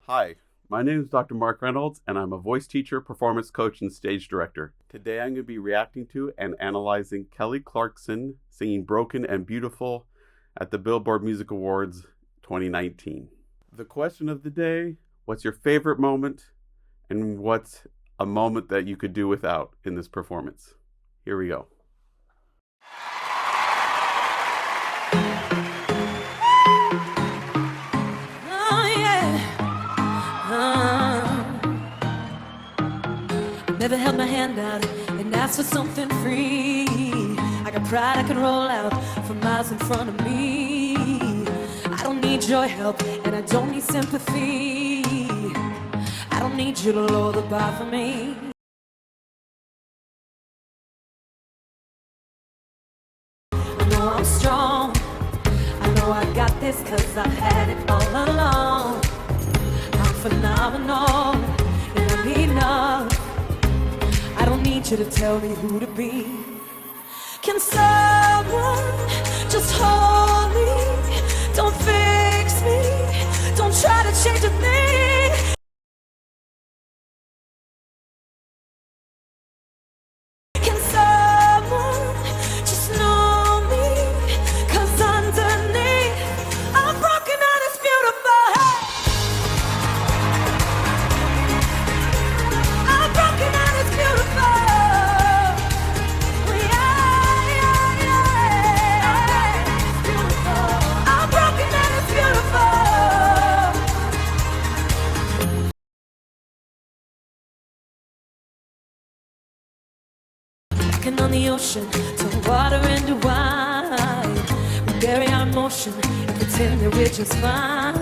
Hi, my name is Dr. Marc Reynolds, and I'm a voice teacher, performance coach, and stage director. Today I'm going to be reacting to and analyzing Kelly Clarkson singing Broken and Beautiful at the Billboard Music Awards 2019. The question of the day, what's your favorite moment, and what's a moment that you could do without in this performance? Here we go. Never held my hand out and asked for something free. I got pride I can roll out for miles in front of me. I don't need your help and I don't need sympathy. I don't need you to lower the bar for me. I know I'm strong, I know I got this 'cause I've had it all along. I'm phenomenal and I'm enough. I don't need you to tell me who to be. Can someone just hold me? Don't fix me, don't try to change a thing. Can someone just know me? 'Cause underneath I'm broken and it's beautiful. I'm broken and it's beautiful. I'm broken and it's beautiful. Walking on the ocean, turn water into wine. We bury our emotion and pretend that we're just fine.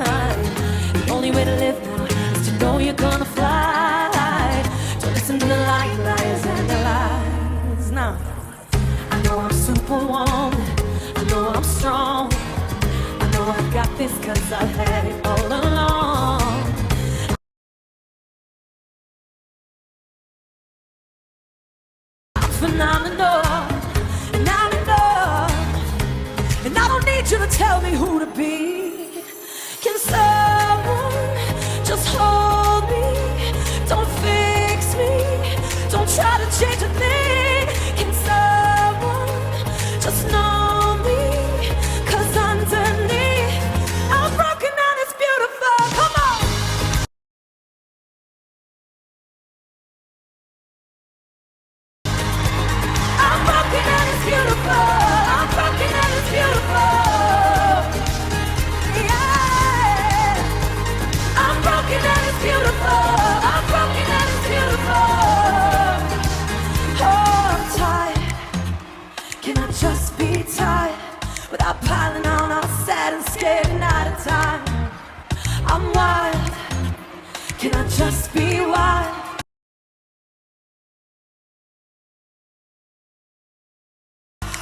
The only way to live now is to know you're gonna fly. Don't listen to the liars and the lies. Now, I know I'm superwoman, I know I'm strong, I know I've got this 'cause I've had it all along. I'm phenomenal, and I'm enough, and I don't need you to tell me who to be. Can someone just hold me? Don't fix me, don't try to change a thing. Can someone just know me? 'Cause underneath I'm broken and it's beautiful. Come on. I'm broken and it's beautiful. I'm broken and it's beautiful. Yeah. I'm broken and it's beautiful. I'm broken and it's beautiful. Oh, I'm tired. Can I just be tired without piling on all sad and scared and out of time? I'm wild. Can I just be wild?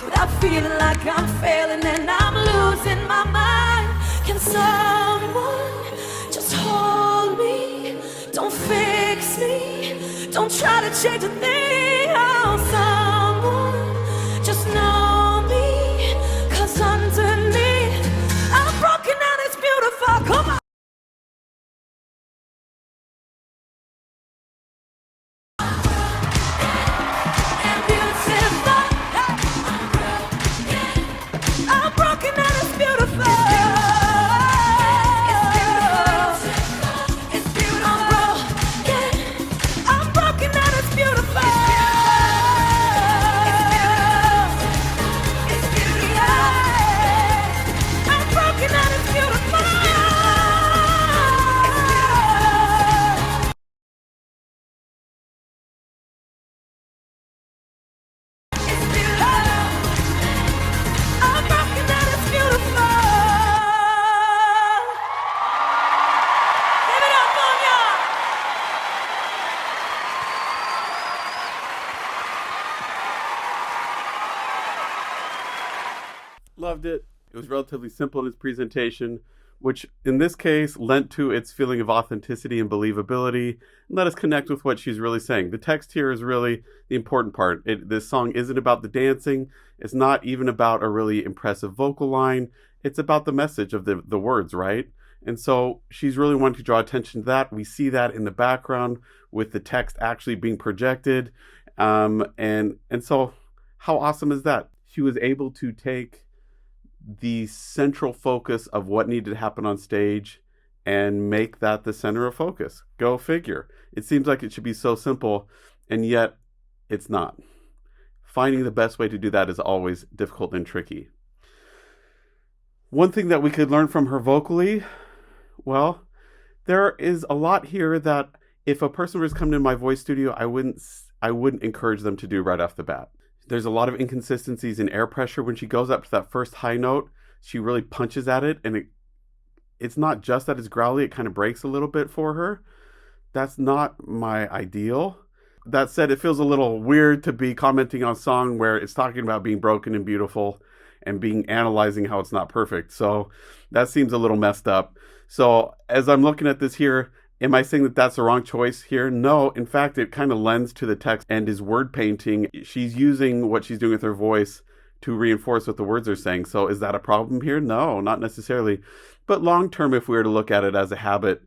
Without feeling like I'm failing and I'm losing my mind. Can someone just hold me? Don't fix me, don't try to change a thing. Oh, someone just know me. 'Cause underneath I'm broken and it's beautiful. Come on. And beautiful. I'm broken and it's beautiful. It's beautiful. I'm broken and it's beautiful. It's beautiful. I'm broken and it's beautiful. It's beautiful. I'm broken and it's beautiful. Give it up for y'all. Loved it. It was relatively simple in its presentation, which in this case lent to its feeling of authenticity and believability, and let us connect with what she's really saying. The text here is really the important part. This song isn't about the dancing. It's not even about a really impressive vocal line. It's about the message of the words, right? And so she's really wanting to draw attention to that. We see that in the background with the text actually being projected. And so how awesome is that? She was able to take the central focus of what needed to happen on stage and make that the center of focus. Go figure. It seems like it should be so simple, and yet it's not. Finding the best way to do that is always difficult and tricky. One thing that we could learn from her vocally, well, there is a lot here that if a person was coming in my voice studio, I wouldn't encourage them to do right off the bat. There's a lot of inconsistencies in air pressure. When she goes up to that first high note, she really punches at it, and it's not just that it's growly, it kind of breaks a little bit for her. That's not my ideal. That said, it feels a little weird to be commenting on a song where it's talking about being broken and beautiful and analyzing how it's not perfect. So that seems a little messed up. So as I'm looking at this here, am I saying that that's the wrong choice here? No, in fact, it kind of lends to the text and is word painting. She's using what she's doing with her voice to reinforce what the words are saying. So is that a problem here? No, not necessarily. But long term, if we were to look at it as a habit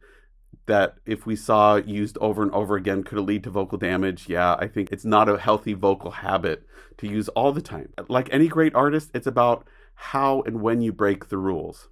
that if we saw used over and over again, could it lead to vocal damage? Yeah, I think it's not a healthy vocal habit to use all the time. Like any great artist, it's about how and when you break the rules.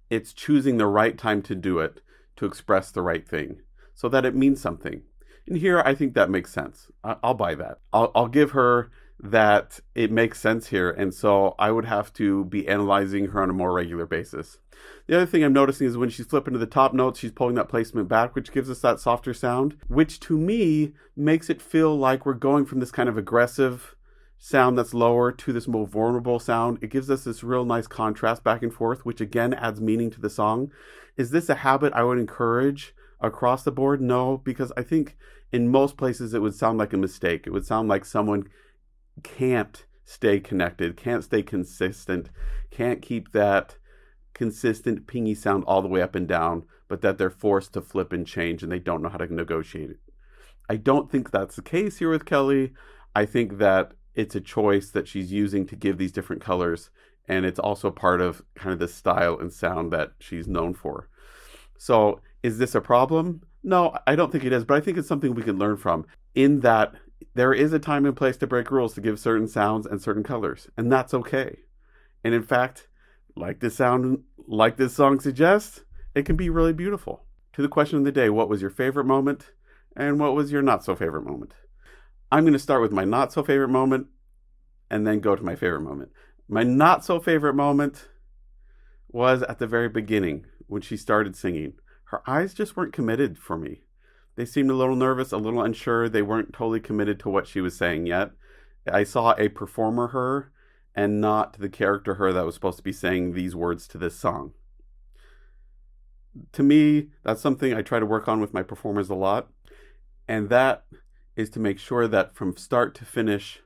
It's choosing the right time to do it, to express the right thing, so that it means something. And here, I think that makes sense. I'll buy that. I'll give her that it makes sense here, and so I would have to be analyzing her on a more regular basis. The other thing I'm noticing is when she's flipping to the top notes, she's pulling that placement back, which gives us that softer sound, which to me makes it feel like we're going from this kind of aggressive sound that's lower to this more vulnerable sound. It gives us this real nice contrast back and forth, which again adds meaning to the song. Is this a habit I would encourage across the board? No, because I think in most places it would sound like a mistake. It would sound like someone can't stay connected, can't stay consistent, can't keep that consistent pingy sound all the way up and down, but that they're forced to flip and change and they don't know how to negotiate it. I don't think that's the case here with Kelly. I think that it's a choice that she's using to give these different colors, and it's also part of kind of the style and sound that she's known for. So is this a problem? No, I don't think it is, but I think it's something we can learn from, in that there is a time and place to break rules, to give certain sounds and certain colors, and that's okay. And in fact, like this song suggests, it can be really beautiful. To the question of the day, what was your favorite moment and what was your not so favorite moment? I'm going to start with my not so favorite moment and then go to my favorite moment. My not so favorite moment was at the very beginning when she started singing. Her eyes just weren't committed for me. They seemed a little nervous, a little unsure. They weren't totally committed to what she was saying yet. I saw a performer her and not the character her that was supposed to be saying these words to this song. To me, that's something I try to work on with my performers a lot. And that is to make sure that from start to finish,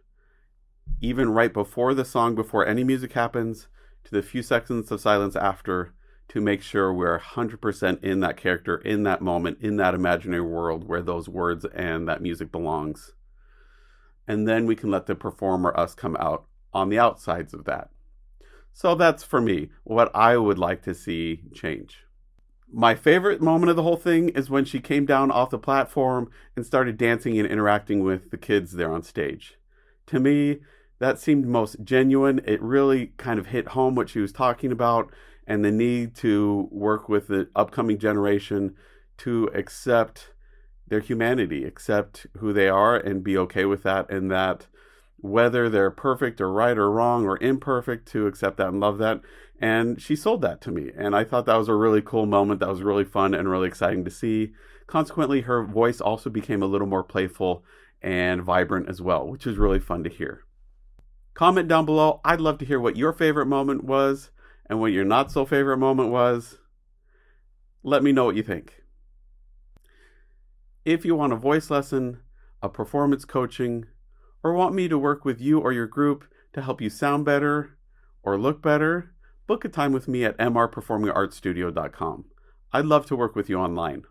even right before the song, before any music happens, to the few seconds of silence after, to make sure we're 100% in that character, in that moment, in that imaginary world where those words and that music belongs. And then we can let the performer, us, come out on the outsides of that. So that's, for me, what I would like to see change. My favorite moment of the whole thing is when she came down off the platform and started dancing and interacting with the kids there on stage. To me, that seemed most genuine. It really kind of hit home what she was talking about and the need to work with the upcoming generation to accept their humanity, accept who they are and be okay with that, and that whether they're perfect or right or wrong or imperfect, to accept that and love that. And she sold that to me. And I thought that was a really cool moment. That was really fun and really exciting to see. Consequently, her voice also became a little more playful and vibrant as well, which is really fun to hear. Comment down below. I'd love to hear what your favorite moment was and what your not so favorite moment was. Let me know what you think. If you want a voice lesson, a performance coaching, or want me to work with you or your group to help you sound better or look better, book a time with me at mrperformingartstudio.com. I'd love to work with you online.